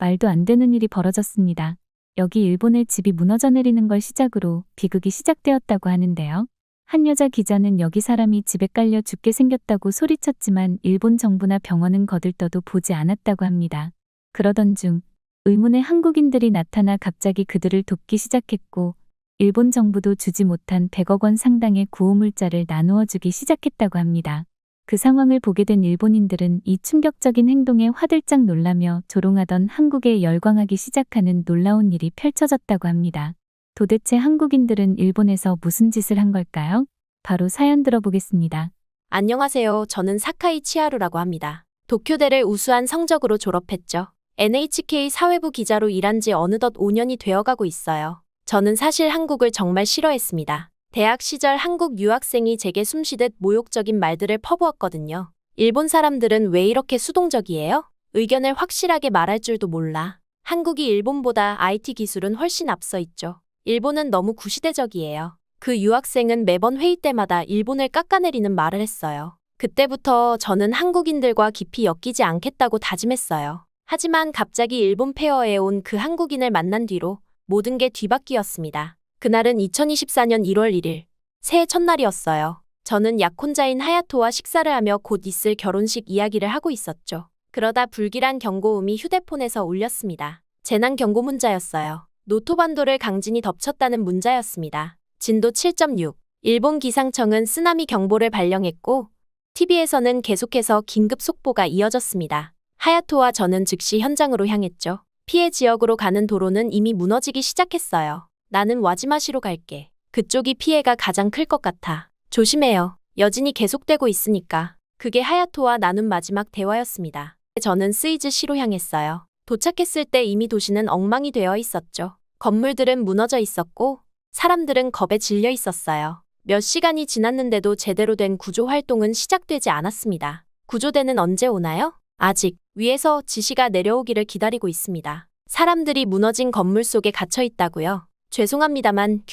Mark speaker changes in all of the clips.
Speaker 1: 말도 안 되는 일이 벌어졌습니다. 여기 일본의 집이 무너져 내리는 걸 시작으로 비극이 시작되었다고 하는데요. 한 여자 기자는 여기 사람이 집에 깔려 죽게 생겼다고 소리쳤지만 일본 정부나 병원은 거들떠도 보지 않았다고 합니다. 그러던 중 의문의 한국인들이 나타나 갑자기 그들을 돕기 시작했고 일본 정부도 주지 못한 100억 원 상당의 구호물자를 나누어 주기 시작했다고 합니다. 그 상황을 보게 된 일본인들은 이 충격적인 행동에 화들짝 놀라며 조롱하던 한국에 열광하기 시작하는 놀라운 일이 펼쳐졌다고 합니다. 도대체 한국인들은 일본에서 무슨 짓을 한 걸까요? 바로 사연 들어보겠습니다.
Speaker 2: 안녕하세요. 저는 사카이 치하루라고 합니다. 도쿄대를 우수한 성적으로 졸업했죠. NHK 사회부 기자로 일한 지 어느덧 5년이 되어가고 있어요. 저는 사실 한국을 정말 싫어했습니다. 대학 시절 한국 유학생이 제게 숨쉬듯 모욕적인 말들을 퍼부었거든요. 일본 사람들은 왜 이렇게 수동적이에요? 의견을 확실하게 말할 줄도 몰라. 한국이 일본보다 IT 기술은 훨씬 앞서 있죠. 일본은 너무 구시대적이에요. 그 유학생은 매번 회의 때마다 일본을 깎아내리는 말을 했어요. 그때부터 저는 한국인들과 깊이 엮이지 않겠다고 다짐했어요. 하지만 갑자기 일본 페어에 온 그 한국인을 만난 뒤로 모든 게 뒤바뀌었습니다. 그날은 2024년 1월 1일, 새해 첫날이었어요. 저는 약혼자인 하야토와 식사를 하며 곧 있을 결혼식 이야기를 하고 있었죠. 그러다 불길한 경고음이 휴대폰에서 울렸습니다. 재난 경고 문자였어요. 노토반도를 강진이 덮쳤다는 문자였습니다. 진도 7.6. 일본 기상청은 쓰나미 경보를 발령했고 TV에서는 계속해서 긴급 속보가 이어졌습니다. 하야토와 저는 즉시 현장으로 향했죠. 피해 지역으로 가는 도로는 이미 무너지기 시작했어요. 나는 와지마시로 갈게. 그쪽이 피해가 가장 클 것 같아. 조심해요. 여진이 계속되고 있으니까. 그게 하야토와 나눈 마지막 대화였습니다. 저는 스이즈시로 향했어요. 도착했을 때 이미 도시는 엉망이 되어 있었죠. 건물들은 무너져 있었고 사람들은 겁에 질려 있었어요. 몇 시간이 지났는데도 제대로 된 구조 활동은 시작되지 않았습니다. 구조대는 언제 오나요? 아직 위에서 지시가 내려오기를 기다리고 있습니다. 사람들이 무너진 건물 속에 갇혀 있다고요? 죄송합니다만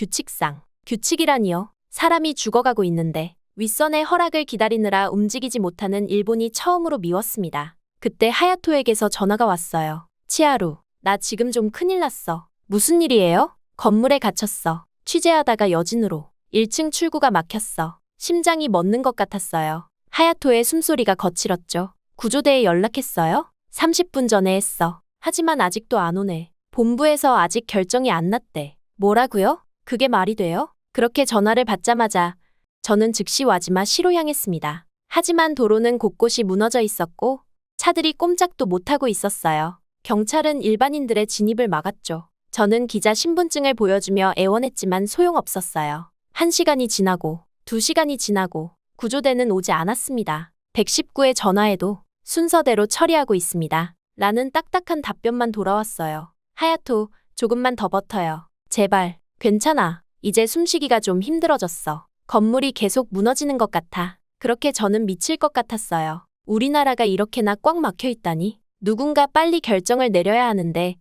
Speaker 2: 규칙이라니요. 사람이 죽어가고 있는데 윗선의 허락을 기다리느라 움직이지 못하는 일본이 처음으로 미웠습니다. 그때 하야토에게서 전화가 왔어요. 치하루, 나 지금 좀 큰일 났어. 무슨 일이에요? 건물에 갇혔어. 취재하다가 여진으로 1층 출구가 막혔어. 심장이 멎는 것 같았어요. 하야토의 숨소리가 거칠었죠. 구조대에 연락했어요? 30분 전에 했어. 하지만 아직도 안 오네. 본부에서 아직 결정이 안 났대. 뭐라고요? 그게 말이 돼요? 그렇게 전화를 받자마자 저는 즉시 와지마시로 향했습니다. 하지만 도로는 곳곳이 무너져 있었고 차들이 꼼짝도 못하고 있었어요. 경찰은 일반인들의 진입을 막았죠. 저는 기자 신분증을 보여주며 애원했지만 소용없었어요. 1시간이 지나고 2시간이 지나고 구조대는 오지 않았습니다. 119에 전화해도 순서대로 처리하고 있습니다. 라는 딱딱한 답변만 돌아왔어요. 하야토, 조금만 더 버텨요. 제발, 괜찮아. 이제 숨쉬기가 좀 힘들어졌어. 건물이 계속 무너지는 것 같아. 그렇게 저는 미칠 것 같았어요. 우리나라가 이렇게나 꽉 막혀 있다니. 누군가 빨리 결정을 내려야 하는데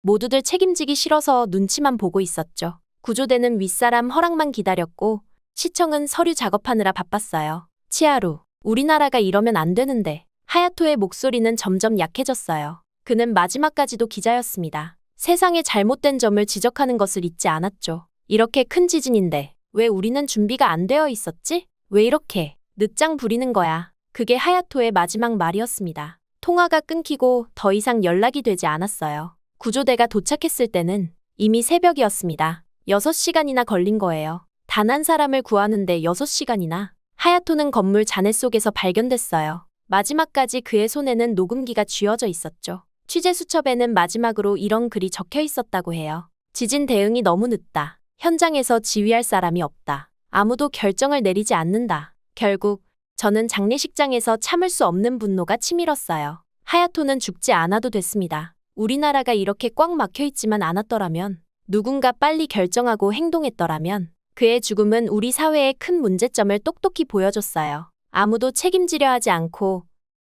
Speaker 2: 모두들 책임지기 싫어서 눈치만 보고 있었죠. 구조대는 윗사람 허락만 기다렸고 시청은 서류 작업하느라 바빴어요. 치하루, 우리나라가 이러면 안 되는데. 하야토의 목소리는 점점 약해졌어요. 그는 마지막까지도 기자였습니다. 세상의 잘못된 점을 지적하는 것을 잊지 않았죠. 이렇게 큰 지진인데 왜 우리는 준비가 안 되어 있었지? 왜 이렇게 늦장 부리는 거야? 그게 하야토의 마지막 말이었습니다. 통화가 끊기고 더 이상 연락이 되지 않았어요. 구조대가 도착했을 때는 이미 새벽이었습니다. 6시간이나 걸린 거예요. 단 한 사람을 구하는데 6시간이나. 하야토는 건물 잔해 속에서 발견됐어요. 마지막까지 그의 손에는 녹음기가 쥐어져 있었죠. 취재 수첩에는 마지막으로 이런 글이 적혀 있었다고 해요. 지진 대응이 너무 늦다. 현장에서 지휘할 사람이 없다. 아무도 결정을 내리지 않는다. 결국 저는 장례식장에서 참을 수 없는 분노가 치밀었어요. 하야토는 죽지 않아도 됐습니다. 우리나라가 이렇게 꽉 막혀 있지만 않았더라면, 누군가 빨리 결정하고 행동했더라면 그의 죽음은 우리 사회의 큰 문제점을 똑똑히 보여줬어요. 아무도 책임지려 하지 않고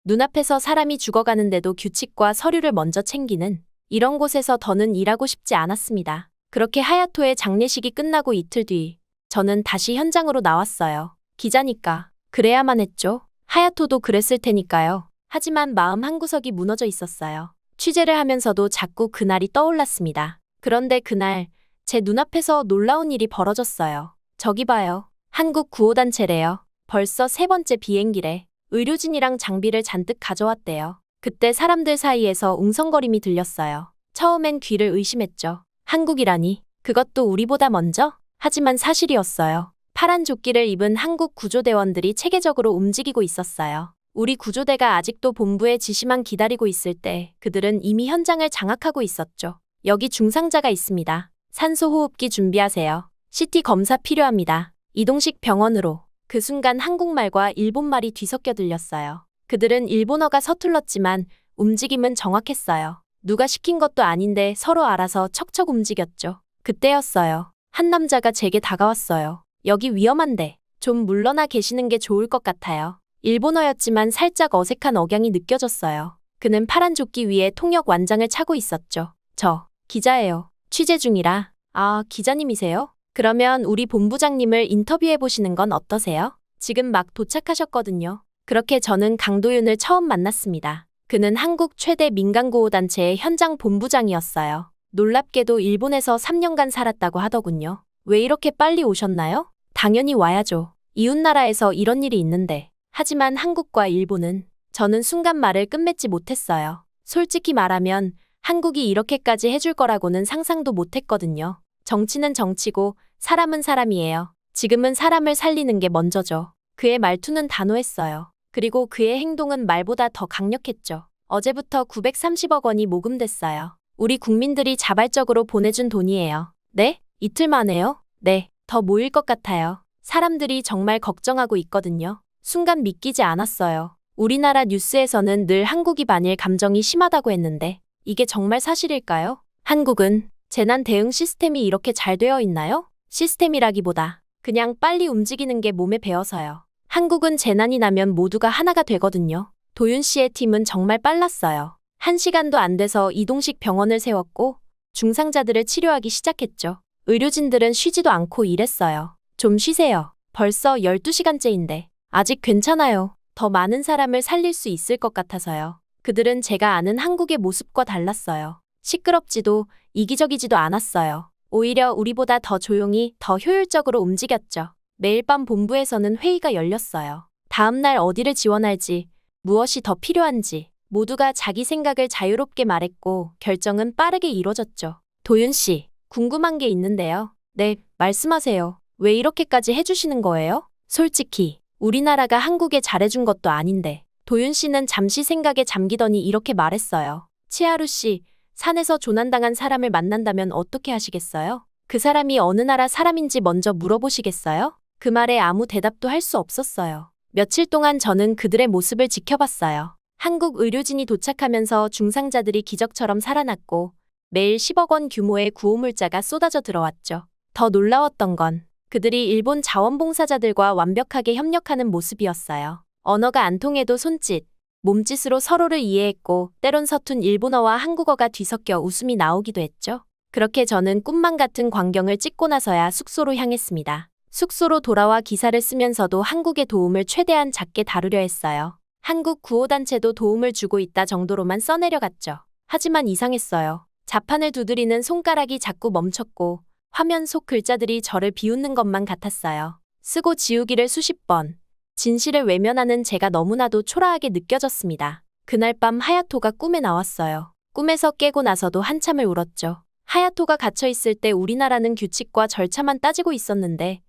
Speaker 2: 눈앞에서 사람이 죽어가는데도 규칙과 서류를 먼저 챙기는 이런 곳에서 더는 일하고 싶지 않았습니다. 그렇게 하야토의 장례식이 끝나고 이틀 뒤 저는 다시 현장으로 나왔어요. 기자니까 그래야만 했죠. 하야토도 그랬을 테니까요. 하지만 마음 한구석이 무너져 있었어요. 취재를 하면서도 자꾸 그날이 떠올랐습니다. 그런데 그날 제 눈앞에서 놀라운 일이 벌어졌어요. 저기 봐요. 한국 구호단체래요. 벌써 3번째 비행기래. 의료진이랑 장비를 잔뜩 가져왔대요. 그때 사람들 사이에서 웅성거림이 들렸어요. 처음엔 귀를 의심했죠. 한국이라니. 그것도 우리보다 먼저? 하지만 사실이었어요. 파란 조끼를 입은 한국 구조대원들이 체계적으로 움직이고 있었어요. 우리 구조대가 아직도 본부의 지시만 기다리고 있을 때 그들은 이미 현장을 장악하고 있었죠. 여기 중상자가 있습니다. 산소호흡기 준비하세요. CT 검사 필요합니다. 이동식 병원으로. 그 순간 한국말과 일본말이 뒤섞여 들렸어요. 그들은 일본어가 서툴렀지만 움직임은 정확했어요. 누가 시킨 것도 아닌데 서로 알아서 척척 움직였죠. 그때였어요. 한 남자가 제게 다가왔어요. 여기 위험한데 좀 물러나 계시는 게 좋을 것 같아요. 일본어였지만 살짝 어색한 억양이 느껴졌어요. 그는 파란 조끼 위에 통역 완장을 차고 있었죠. 저 기자예요. 취재 중이라. 아, 기자님이세요? 그러면 우리 본부장님을 인터뷰해 보시는 건 어떠세요? 지금 막 도착하셨거든요. 그렇게 저는 강도윤을 처음 만났습니다. 그는 한국 최대 민간구호단체의 현장 본부장이었어요. 놀랍게도 일본에서 3년간 살았다고 하더군요. 왜 이렇게 빨리 오셨나요? 당연히 와야죠. 이웃나라에서 이런 일이 있는데. 하지만 한국과 일본은 저는 순간 말을 끝맺지 못했어요. 솔직히 말하면 한국이 이렇게까지 해줄 거라고는 상상도 못했거든요. 정치는 정치고 사람은 사람이에요. 지금은 사람을 살리는 게 먼저죠. 그의 말투는 단호했어요. 그리고 그의 행동은 말보다 더 강력했죠. 어제부터 930억 원이 모금됐어요. 우리 국민들이 자발적으로 보내준 돈이에요. 네? 이틀 만에요? 네, 더 모일 것 같아요. 사람들이 정말 걱정하고 있거든요. 순간 믿기지 않았어요. 우리나라 뉴스에서는 늘 한국이 반일 감정이 심하다고 했는데 이게 정말 사실일까요? 한국은 재난 대응 시스템이 이렇게 잘 되어 있나요? 시스템이라기보다 그냥 빨리 움직이는 게 몸에 배어서요. 한국은 재난이 나면 모두가 하나가 되거든요. 도윤 씨의 팀은 정말 빨랐어요. 1시간도 안 돼서 이동식 병원을 세웠고 중상자들을 치료하기 시작했죠. 의료진들은 쉬지도 않고 일했어요. 좀 쉬세요. 벌써 12시간째인데 아직 괜찮아요. 더 많은 사람을 살릴 수 있을 것 같아서요. 그들은 제가 아는 한국의 모습과 달랐어요. 시끄럽지도 이기적이지도 않았어요. 오히려 우리보다 더 조용히, 더 효율적으로 움직였죠. 매일 밤 본부에서는 회의가 열렸어요. 다음 날 어디를 지원할지, 무엇이 더 필요한지 모두가 자기 생각을 자유롭게 말했고 결정은 빠르게 이루어졌죠. 도윤 씨, 궁금한 게 있는데요. 네, 말씀하세요. 왜 이렇게까지 해주시는 거예요? 솔직히 우리나라가 한국에 잘해준 것도 아닌데. 도윤 씨는 잠시 생각에 잠기더니 이렇게 말했어요. 치하루 씨, 산에서 조난당한 사람을 만난다면 어떻게 하시겠어요? 그 사람이 어느 나라 사람인지 먼저 물어보시겠어요? 그 말에 아무 대답도 할 수 없었어요. 며칠 동안 저는 그들의 모습을 지켜봤어요. 한국 의료진이 도착하면서 중상자들이 기적처럼 살아났고 매일 10억 원 규모의 구호물자가 쏟아져 들어왔죠. 더 놀라웠던 건 그들이 일본 자원봉사자들과 완벽하게 협력하는 모습이었어요. 언어가 안 통해도 손짓, 몸짓으로 서로를 이해했고 때론 서툰 일본어와 한국어가 뒤섞여 웃음이 나오기도 했죠. 그렇게 저는 꿈만 같은 광경을 찍고 나서야 숙소로 향했습니다. 숙소로 돌아와 기사를 쓰면서도 한국의 도움을 최대한 작게 다루려 했어요. 한국 구호단체도 도움을 주고 있다 정도로만 써내려갔죠. 하지만 이상했어요. 자판을 두드리는 손가락이 자꾸 멈췄고 화면 속 글자들이 저를 비웃는 것만 같았어요. 쓰고 지우기를 수십 번. 진실을 외면하는 제가 너무나도 초라하게 느껴졌습니다. 그날 밤 하야토가 꿈에 나왔어요. 꿈에서 깨고 나서도 한참을 울었죠. 하야토가 갇혀있을 때 우리나라는 규칙과 절차만 따지고 있었는데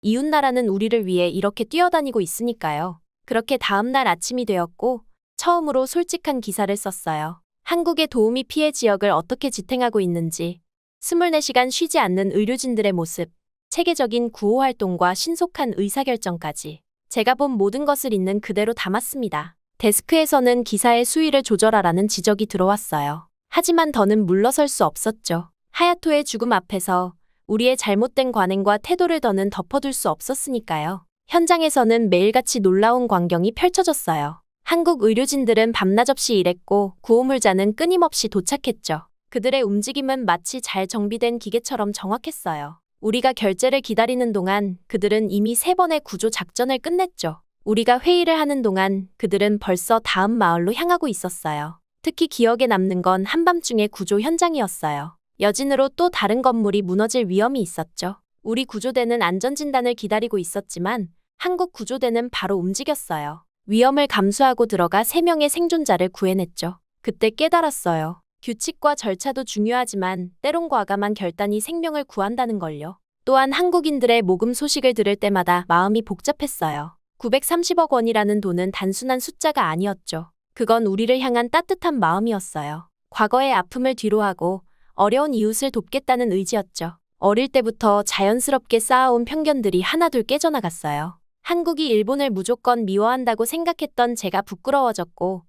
Speaker 2: 이웃나라는 우리를 위해 이렇게 뛰어다니고 있으니까요. 그렇게 다음날 아침이 되었고 처음으로 솔직한 기사를 썼어요. 한국의 도우미 피해 지역을 어떻게 지탱하고 있는지, 24시간 쉬지 않는 의료진들의 모습, 체계적인 구호 활동과 신속한 의사결정까지 제가 본 모든 것을 있는 그대로 담았습니다. 데스크에서는 기사의 수위를 조절하라는 지적이 들어왔어요. 하지만 더는 물러설 수 없었죠. 하야토의 죽음 앞에서 우리의 잘못된 관행과 태도를 더는 덮어둘 수 없었으니까요. 현장에서는 매일같이 놀라운 광경이 펼쳐졌어요. 한국 의료진들은 밤낮없이 일했고 구호물자는 끊임없이 도착했죠. 그들의 움직임은 마치 잘 정비된 기계처럼 정확했어요. 우리가 결제를 기다리는 동안 그들은 이미 3번의 구조 작전을 끝냈죠. 우리가 회의를 하는 동안 그들은 벌써 다음 마을로 향하고 있었어요. 특히 기억에 남는 건 한밤중의 구조 현장이었어요. 여진으로 또 다른 건물이 무너질 위험이 있었죠. 우리 구조대는 안전진단을 기다리고 있었지만 한국 구조대는 바로 움직였어요. 위험을 감수하고 들어가 3명의 생존자를 구해냈죠. 그때 깨달았어요. 규칙과 절차도 중요하지만 때론 과감한 결단이 생명을 구한다는 걸요. 또한 한국인들의 모금 소식을 들을 때마다 마음이 복잡했어요. 930억 원이라는 돈은 단순한 숫자가 아니었죠. 그건 우리를 향한 따뜻한 마음이었어요. 과거의 아픔을 뒤로하고 어려운 이웃을 돕겠다는 의지였죠. 어릴 때부터 자연스럽게 쌓아온 편견들이 하나둘 깨져나갔어요. 한국이 일본을 무조건 미워한다고 생각했던 제가 부끄러워졌고,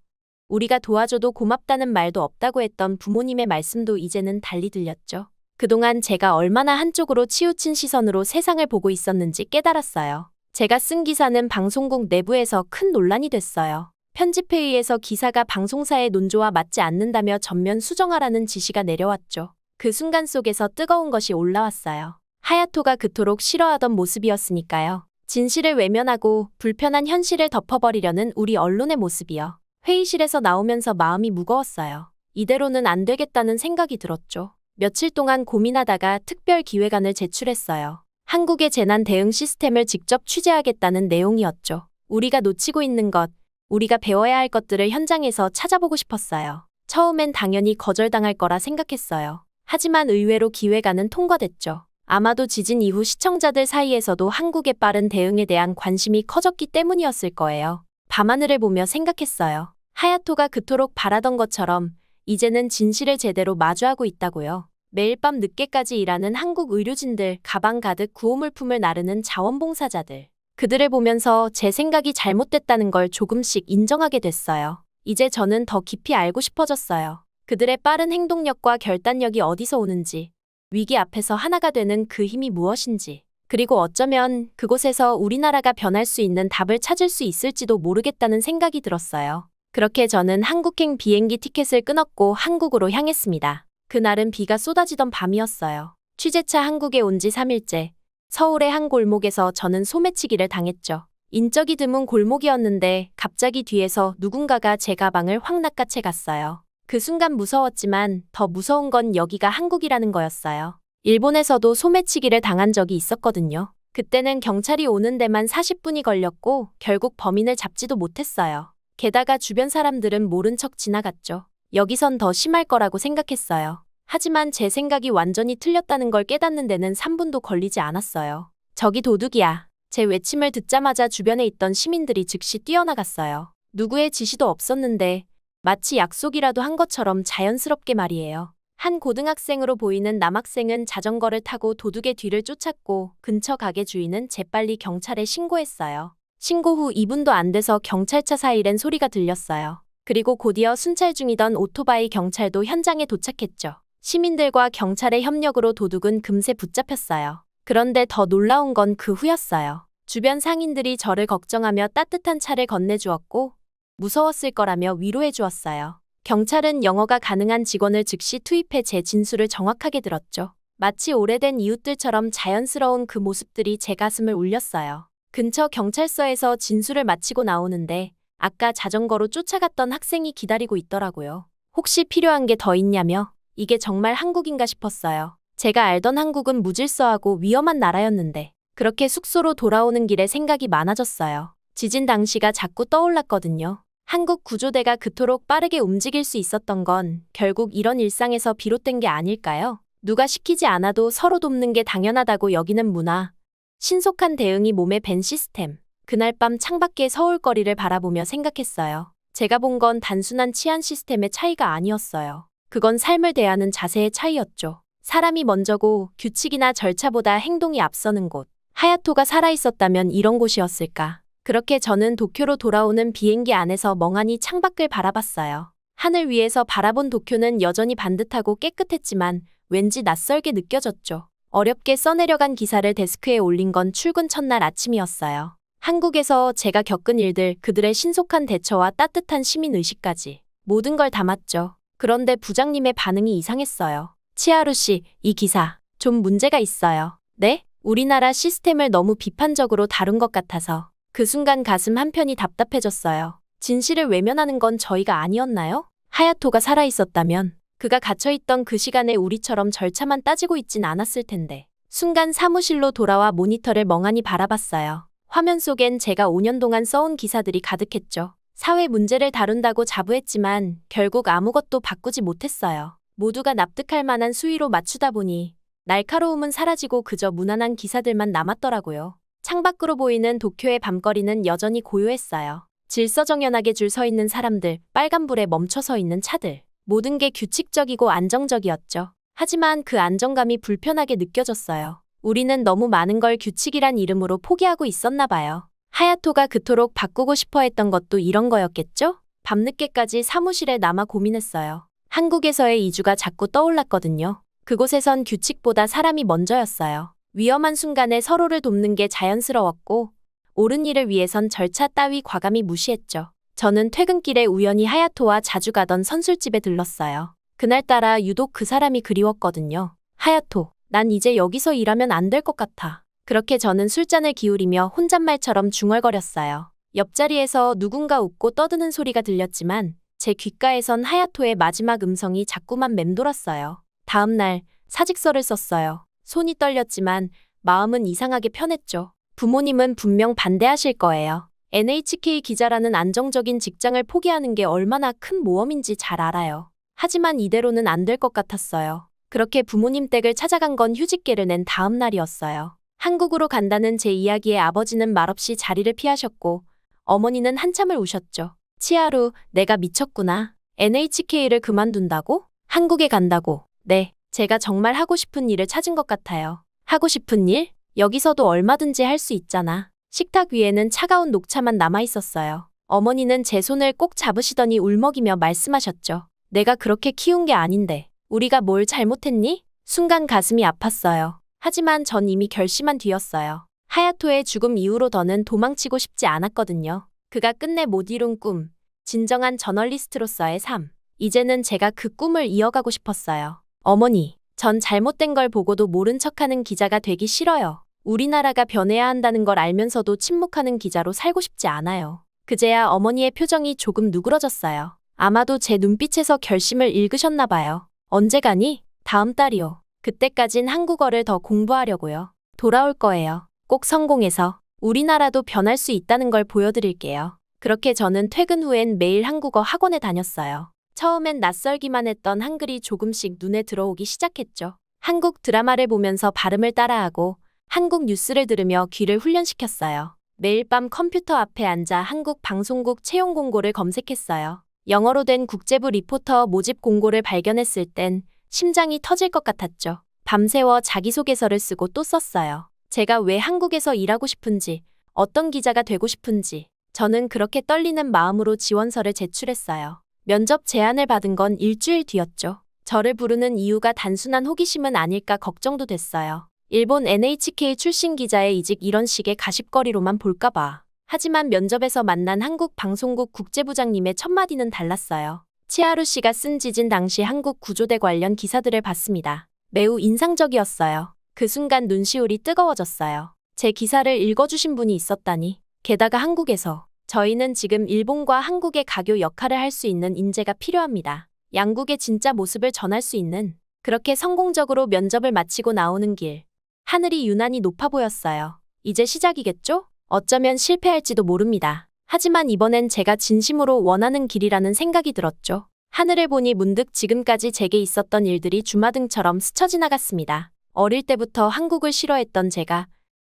Speaker 2: 우리가 도와줘도 고맙다는 말도 없다고 했던 부모님의 말씀도 이제는 달리 들렸죠. 그동안 제가 얼마나 한쪽으로 치우친 시선으로 세상을 보고 있었는지 깨달았어요. 제가 쓴 기사는 방송국 내부에서 큰 논란이 됐어요. 편집회의에서 기사가 방송사의 논조와 맞지 않는다며 전면 수정하라는 지시가 내려왔죠. 그 순간 속에서 뜨거운 것이 올라왔어요. 하야토가 그토록 싫어하던 모습이었으니까요. 진실을 외면하고 불편한 현실을 덮어버리려는 우리 언론의 모습이요. 회의실에서 나오면서 마음이 무거웠어요. 이대로는 안 되겠다는 생각이 들었죠. 며칠 동안 고민하다가 특별 기획안을 제출했어요. 한국의 재난 대응 시스템을 직접 취재하겠다는 내용이었죠. 우리가 놓치고 있는 것, 우리가 배워야 할 것들을 현장에서 찾아보고 싶었어요. 처음엔 당연히 거절당할 거라 생각했어요. 하지만 의외로 기획안은 통과됐죠. 아마도 지진 이후 시청자들 사이에서도 한국의 빠른 대응에 대한 관심이 커졌기 때문이었을 거예요. 밤하늘을 보며 생각했어요. 하야토가 그토록 바라던 것처럼 이제는 진실을 제대로 마주하고 있다고요. 매일 밤 늦게까지 일하는 한국 의료진들, 가방 가득 구호물품을 나르는 자원봉사자들. 그들을 보면서 제 생각이 잘못됐다는 걸 조금씩 인정하게 됐어요. 이제 저는 더 깊이 알고 싶어졌어요. 그들의 빠른 행동력과 결단력이 어디서 오는지, 위기 앞에서 하나가 되는 그 힘이 무엇인지, 그리고 어쩌면 그곳에서 우리나라가 변할 수 있는 답을 찾을 수 있을지도 모르겠다는 생각이 들었어요. 그렇게 저는 한국행 비행기 티켓을 끊었고 한국으로 향했습니다. 그날은 비가 쏟아지던 밤이었어요. 취재차 한국에 온 지 3일째. 서울의 한 골목에서 저는 소매치기를 당했죠. 인적이 드문 골목이었는데 갑자기 뒤에서 누군가가 제 가방을 확 낚아채 갔어요. 그 순간 무서웠지만 더 무서운 건 여기가 한국이라는 거였어요. 일본에서도 소매치기를 당한 적이 있었거든요. 그때는 경찰이 오는 데만 40분이 걸렸고 결국 범인을 잡지도 못했어요. 게다가 주변 사람들은 모른 척 지나갔죠. 여기선 더 심할 거라고 생각했어요. 하지만 제 생각이 완전히 틀렸다는 걸 깨닫는 데는 3분도 걸리지 않았어요. 저기 도둑이야. 제 외침을 듣자마자 주변에 있던 시민들이 즉시 뛰어나갔어요. 누구의 지시도 없었는데 마치 약속이라도 한 것처럼 자연스럽게 말이에요. 한 고등학생으로 보이는 남학생은 자전거를 타고 도둑의 뒤를 쫓았고 근처 가게 주인은 재빨리 경찰에 신고했어요. 신고 후 2분도 안 돼서 경찰차 사이렌 소리가 들렸어요. 그리고 곧이어 순찰 중이던 오토바이 경찰도 현장에 도착했죠. 시민들과 경찰의 협력으로 도둑은 금세 붙잡혔어요. 그런데 더 놀라운 건 그 후였어요. 주변 상인들이 저를 걱정하며 따뜻한 차를 건네주었고 무서웠을 거라며 위로해 주었어요. 경찰은 영어가 가능한 직원을 즉시 투입해 제 진술을 정확하게 들었죠. 마치 오래된 이웃들처럼 자연스러운 그 모습들이 제 가슴을 울렸어요. 근처 경찰서에서 진술을 마치고 나오는데 아까 자전거로 쫓아갔던 학생이 기다리고 있더라고요. 혹시 필요한 게 더 있냐며? 이게 정말 한국인가 싶었어요. 제가 알던 한국은 무질서하고 위험한 나라였는데 그렇게 숙소로 돌아오는 길에 생각이 많아졌어요. 지진 당시가 자꾸 떠올랐거든요. 한국 구조대가 그토록 빠르게 움직일 수 있었던 건 결국 이런 일상에서 비롯된 게 아닐까요? 누가 시키지 않아도 서로 돕는 게 당연하다고 여기는 문화. 신속한 대응이 몸에 밴 시스템. 그날 밤 창밖의 서울거리를 바라보며 생각했어요. 제가 본 건 단순한 치안 시스템의 차이가 아니었어요. 그건 삶을 대하는 자세의 차이였죠. 사람이 먼저고 규칙이나 절차보다 행동이 앞서는 곳. 하야토가 살아있었다면 이런 곳이었을까? 그렇게 저는 도쿄로 돌아오는 비행기 안에서 멍하니 창밖을 바라봤어요. 하늘 위에서 바라본 도쿄는 여전히 반듯하고 깨끗했지만 왠지 낯설게 느껴졌죠. 어렵게 써내려간 기사를 데스크에 올린 건 출근 첫날 아침이었어요. 한국에서 제가 겪은 일들, 그들의 신속한 대처와 따뜻한 시민의식까지 모든 걸 담았죠. 그런데 부장님의 반응이 이상했어요. 치하루 씨, 이 기사 좀 문제가 있어요. 네? 우리나라 시스템을 너무 비판적으로 다룬 것 같아서. 그 순간 가슴 한편이 답답해졌어요. 진실을 외면하는 건 저희가 아니었나요? 하야토가 살아있었다면 그가 갇혀있던 그 시간에 우리처럼 절차만 따지고 있진 않았을 텐데. 순간 사무실로 돌아와 모니터를 멍하니 바라봤어요. 화면 속엔 제가 5년 동안 써온 기사들이 가득했죠. 사회 문제를 다룬다고 자부했지만 결국 아무것도 바꾸지 못했어요. 모두가 납득할 만한 수위로 맞추다 보니 날카로움은 사라지고 그저 무난한 기사들만 남았더라고요. 창밖으로 보이는 도쿄의 밤거리는 여전히 고요했어요. 질서정연하게 줄 서 있는 사람들, 빨간불에 멈춰 서 있는 차들. 모든 게 규칙적이고 안정적이었죠. 하지만 그 안정감이 불편하게 느껴졌어요. 우리는 너무 많은 걸 규칙이란 이름으로 포기하고 있었나 봐요. 하야토가 그토록 바꾸고 싶어 했던 것도 이런 거였겠죠? 밤늦게까지 사무실에 남아 고민했어요. 한국에서의 이주가 자꾸 떠올랐거든요. 그곳에선 규칙보다 사람이 먼저였어요. 위험한 순간에 서로를 돕는 게 자연스러웠고 옳은 일을 위해선 절차 따위 과감히 무시했죠. 저는 퇴근길에 우연히 하야토와 자주 가던 선술집에 들렀어요. 그날따라 유독 그 사람이 그리웠거든요. 하야토, 난 이제 여기서 일하면 안 될 것 같아. 그렇게 저는 술잔을 기울이며 혼잣말처럼 중얼거렸어요. 옆자리에서 누군가 웃고 떠드는 소리가 들렸지만 제 귓가에선 하야토의 마지막 음성이 자꾸만 맴돌았어요. 다음 날 사직서를 썼어요. 손이 떨렸지만 마음은 이상하게 편했죠. 부모님은 분명 반대하실 거예요. NHK 기자라는 안정적인 직장을 포기하는 게 얼마나 큰 모험인지 잘 알아요. 하지만 이대로는 안 될 것 같았어요. 그렇게 부모님 댁을 찾아간 건 휴직계를 낸 다음 날이었어요. 한국으로 간다는 제 이야기에 아버지는 말없이 자리를 피하셨고 어머니는 한참을 우셨죠. 치하루, 내가 미쳤구나. NHK를 그만둔다고? 한국에 간다고. 네, 제가 정말 하고 싶은 일을 찾은 것 같아요. 하고 싶은 일? 여기서도 얼마든지 할 수 있잖아. 식탁 위에는 차가운 녹차만 남아 있었어요. 어머니는 제 손을 꼭 잡으시더니 울먹이며 말씀하셨죠. 내가 그렇게 키운 게 아닌데 우리가 뭘 잘못했니? 순간 가슴이 아팠어요. 하지만 전 이미 결심한 뒤였어요. 하야토의 죽음 이후로 더는 도망치고 싶지 않았거든요. 그가 끝내 못 이룬 꿈, 진정한 저널리스트로서의 삶. 이제는 제가 그 꿈을 이어가고 싶었어요. 어머니, 전 잘못된 걸 보고도 모른 척하는 기자가 되기 싫어요. 우리나라가 변해야 한다는 걸 알면서도 침묵하는 기자로 살고 싶지 않아요. 그제야 어머니의 표정이 조금 누그러졌어요. 아마도 제 눈빛에서 결심을 읽으셨나 봐요. 언제 가니? 다음 달이요. 그때까진 한국어를 더 공부하려고요. 돌아올 거예요. 꼭 성공해서 우리나라도 변할 수 있다는 걸 보여드릴게요. 그렇게 저는 퇴근 후엔 매일 한국어 학원에 다녔어요. 처음엔 낯설기만 했던 한글이 조금씩 눈에 들어오기 시작했죠. 한국 드라마를 보면서 발음을 따라하고 한국 뉴스를 들으며 귀를 훈련시켰어요. 매일 밤 컴퓨터 앞에 앉아 한국 방송국 채용 공고를 검색했어요. 영어로 된 국제부 리포터 모집 공고를 발견했을 땐 심장이 터질 것 같았죠. 밤새워 자기소개서를 쓰고 또 썼어요. 제가 왜 한국에서 일하고 싶은지, 어떤 기자가 되고 싶은지, 저는 그렇게 떨리는 마음으로 지원서를 제출했어요. 면접 제안을 받은 건 일주일 뒤였죠. 저를 부르는 이유가 단순한 호기심은 아닐까 걱정도 됐어요. 일본 NHK 출신 기자의 이직 이런 식의 가십거리로만 볼까봐. 하지만 면접에서 만난 한국 방송국 국제부장님의 첫마디는 달랐어요. 치하루 씨가 쓴 지진 당시 한국 구조대 관련 기사들을 봤습니다. 매우 인상적이었어요. 그 순간 눈시울이 뜨거워졌어요. 제 기사를 읽어주신 분이 있었다니. 게다가 한국에서 저희는 지금 일본과 한국의 가교 역할을 할 수 있는 인재가 필요합니다. 양국의 진짜 모습을 전할 수 있는. 그렇게 성공적으로 면접을 마치고 나오는 길. 하늘이 유난히 높아 보였어요. 이제 시작이겠죠? 어쩌면 실패할지도 모릅니다. 하지만 이번엔 제가 진심으로 원하는 길이라는 생각이 들었죠. 하늘을 보니 문득 지금까지 제게 있었던 일들이 주마등처럼 스쳐 지나갔습니다. 어릴 때부터 한국을 싫어했던 제가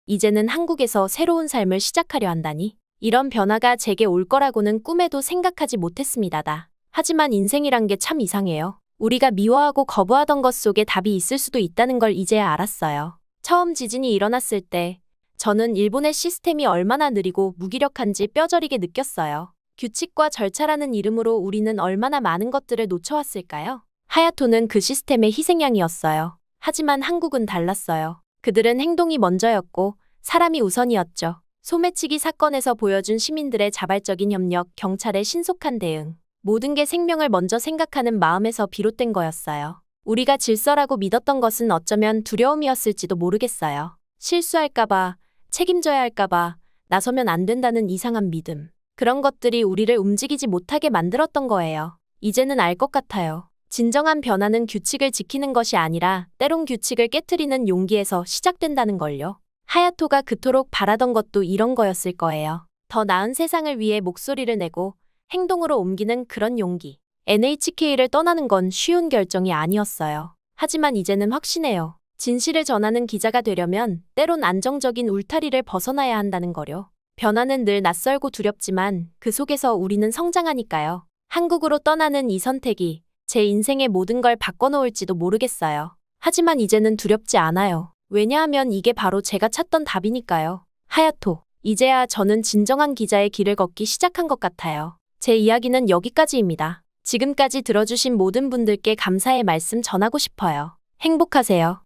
Speaker 2: 이제는 한국에서 새로운 삶을 시작하려 한다니. 이런 변화가 제게 올 거라고는 꿈에도 생각하지 못했습니다. 하지만 인생이란 게 참 이상해요. 우리가 미워하고 거부하던 것 속에 답이 있을 수도 있다는 걸 이제야 알았어요. 처음 지진이 일어났을 때 저는 일본의 시스템이 얼마나 느리고 무기력한지 뼈저리게 느꼈어요. 규칙과 절차라는 이름으로 우리는 얼마나 많은 것들을 놓쳐왔을까요? 하야토는 그 시스템의 희생양이었어요. 하지만 한국은 달랐어요. 그들은 행동이 먼저였고 사람이 우선이었죠. 소매치기 사건에서 보여준 시민들의 자발적인 협력, 경찰의 신속한 대응. 모든 게 생명을 먼저 생각하는 마음에서 비롯된 거였어요. 우리가 질서라고 믿었던 것은 어쩌면 두려움이었을지도 모르겠어요. 실수할까봐, 책임져야 할까봐, 나서면 안 된다는 이상한 믿음. 그런 것들이 우리를 움직이지 못하게 만들었던 거예요. 이제는 알 것 같아요. 진정한 변화는 규칙을 지키는 것이 아니라 때론 규칙을 깨트리는 용기에서 시작된다는 걸요. 하야토가 그토록 바라던 것도 이런 거였을 거예요. 더 나은 세상을 위해 목소리를 내고 행동으로 옮기는 그런 용기. NHK를 떠나는 건 쉬운 결정이 아니었어요. 하지만 이제는 확신해요. 진실을 전하는 기자가 되려면 때론 안정적인 울타리를 벗어나야 한다는 거요. 변화는 늘 낯설고 두렵지만 그 속에서 우리는 성장하니까요. 한국으로 떠나는 이 선택이 제 인생의 모든 걸 바꿔놓을지도 모르겠어요. 하지만 이제는 두렵지 않아요. 왜냐하면 이게 바로 제가 찾던 답이니까요. 하야토, 이제야 저는 진정한 기자의 길을 걷기 시작한 것 같아요. 제 이야기는 여기까지입니다. 지금까지 들어주신 모든 분들께 감사의 말씀 전하고 싶어요. 행복하세요.